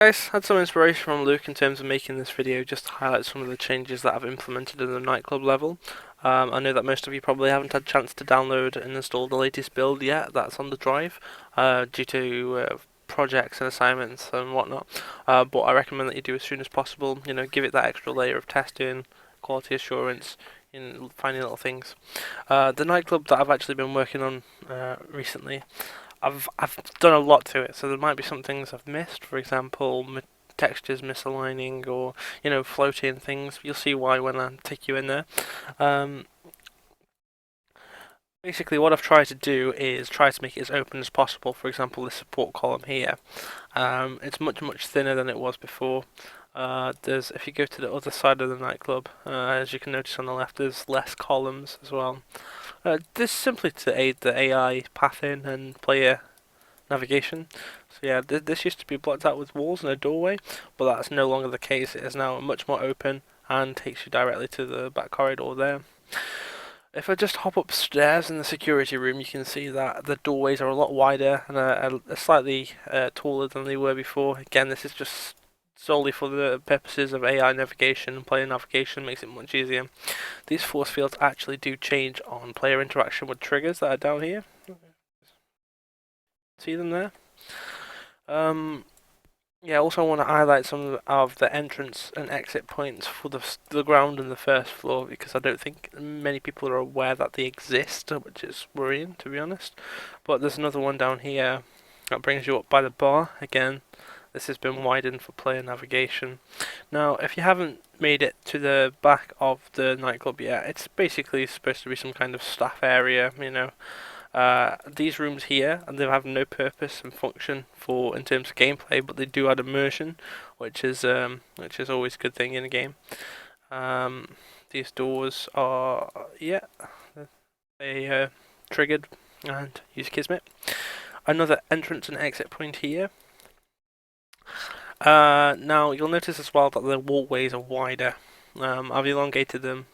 Guys, had some inspiration from Luke in terms of making this video just to highlight some of the changes that I've implemented in the nightclub level. I know that most of you probably haven't had a chance to download and install the latest build yet that's on the drive due to projects and assignments and whatnot, but I recommend that you do as soon as possible. Give it that extra layer of testing, quality assurance, in finding little things. The nightclub that I've actually been working on recently, I've done a lot to it, so there might be some things I've missed. For example, textures misaligning or floating things. You'll see why when I take you in there. Um, Basically, what I've tried to do is try to make it as open as possible. For example, this support column here. It's much thinner than it was before. If you go to the other side of the nightclub, as you can notice on the left, there's less columns as well. This is simply to aid the AI pathing and player navigation. So yeah, this used to be blocked out with walls and a doorway, but that's no longer the case. It is now much more open and takes you directly to the back corridor there. If I just hop upstairs in the security room, you can see that the doorways are a lot wider and are slightly taller than they were before. Again, this is just solely for the purposes of AI navigation and player navigation, makes it much easier. These force fields actually do change on player interaction with triggers that are down here. See them there? Yeah, also want to highlight some of the entrance and exit points for the ground and the first floor, because I don't think many people are aware that they exist, which is worrying, to be honest. But there's another one down here that brings you up by the bar. Again, this has been widened for player navigation. Now, if you haven't made it to the back of the nightclub yet, it's basically supposed to be some kind of staff area, these rooms here, and they have no purpose and function for in terms of gameplay, but they do add immersion, which is always a good thing in a game. These doors are they triggered and use Kismet. Another entrance and exit point here. Now you'll notice as well that the walkways are wider. I've elongated them.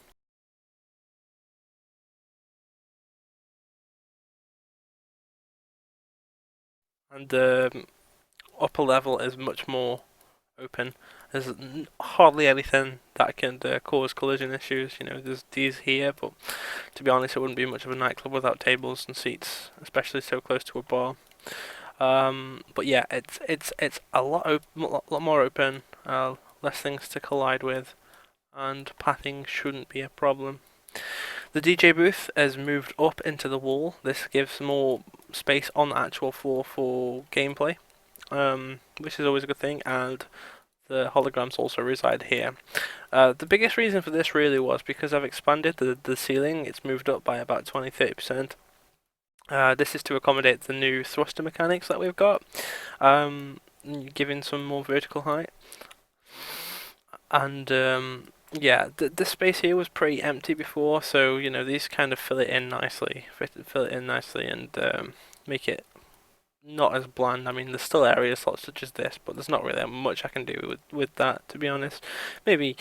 And the upper level is much more open. There's hardly anything that can cause collision issues. There's these here, but to be honest, it wouldn't be much of a nightclub without tables and seats, especially so close to a bar. But yeah, it's a lot more open, less things to collide with, and pathing shouldn't be a problem. The DJ booth has moved up into the wall. This gives more space on the actual floor for gameplay, which is always a good thing, and the holograms also reside here. The biggest reason for this really was because I've expanded the ceiling. It's moved up by about 20-30%. This is to accommodate the new thruster mechanics that we've got, giving some more vertical height. And yeah, the space here was pretty empty before, so these kind of fill it in nicely, and make it not as bland. I mean, there's still area slots such as this, but there's not really much I can do with that, to be honest. Maybe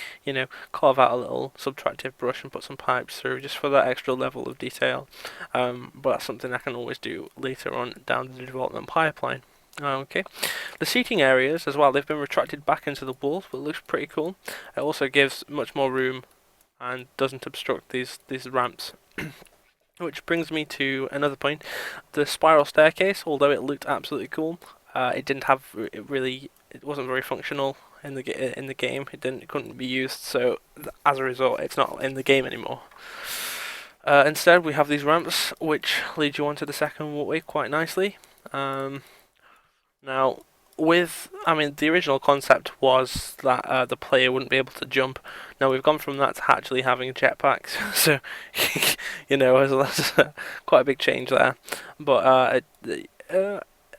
carve out a little subtractive brush and put some pipes through just for that extra level of detail. But that's something I can always do later on down the development pipeline. Okay, the seating areas as well, they've been retracted back into the walls, but it looks pretty cool. It also gives much more room and doesn't obstruct these ramps. Which brings me to another point. The spiral staircase, although it looked absolutely cool, it didn't have it wasn't very functional in the game. It couldn't be used, so as a result, it's not in the game anymore. Instead, we have these ramps, which lead you onto the second walkway quite nicely. Now, the original concept was that the player wouldn't be able to jump. Now we've gone from that to actually having jetpacks, so there's quite a big change there. But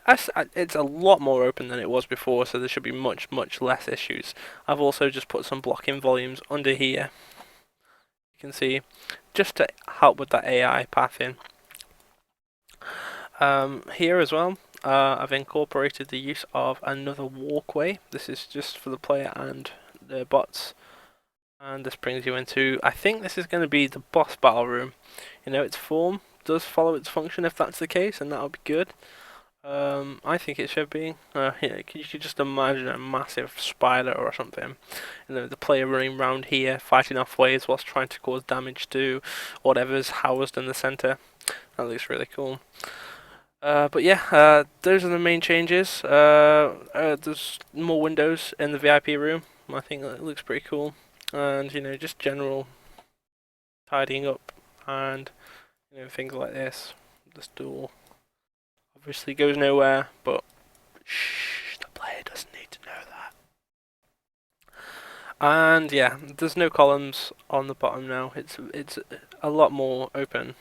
it's a lot more open than it was before, so there should be much less issues. I've also just put some blocking volumes under here. You can see, just to help with that AI pathing. Here as well, I've incorporated the use of another walkway. This is just for the player and the bots. And this brings you into, I think this is going to be the boss battle room. Its form does follow its function if that's the case, and that'll be good. I think it should be. You could just imagine a massive spider or something. The player running around here, fighting off waves whilst trying to cause damage to whatever's housed in the center. That looks really cool. But yeah, those are the main changes. There's more windows in the VIP room. I think that looks pretty cool. And, just general tidying up and, things like this. This door obviously goes nowhere, but shh, the player doesn't need to know that. And yeah, there's no columns on the bottom now. It's a lot more open.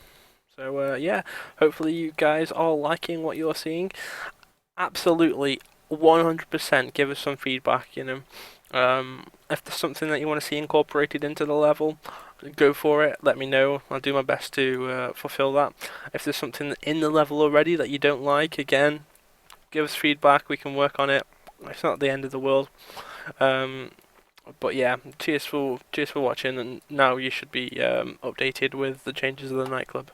So yeah, hopefully you guys are liking what you're seeing. Absolutely, 100% give us some feedback. If there's something that you want to see incorporated into the level, go for it. Let me know. I'll do my best to fulfill that. If there's something in the level already that you don't like, again, give us feedback. We can work on it. It's not the end of the world. But yeah, cheers for watching, and now you should be updated with the changes of the nightclub.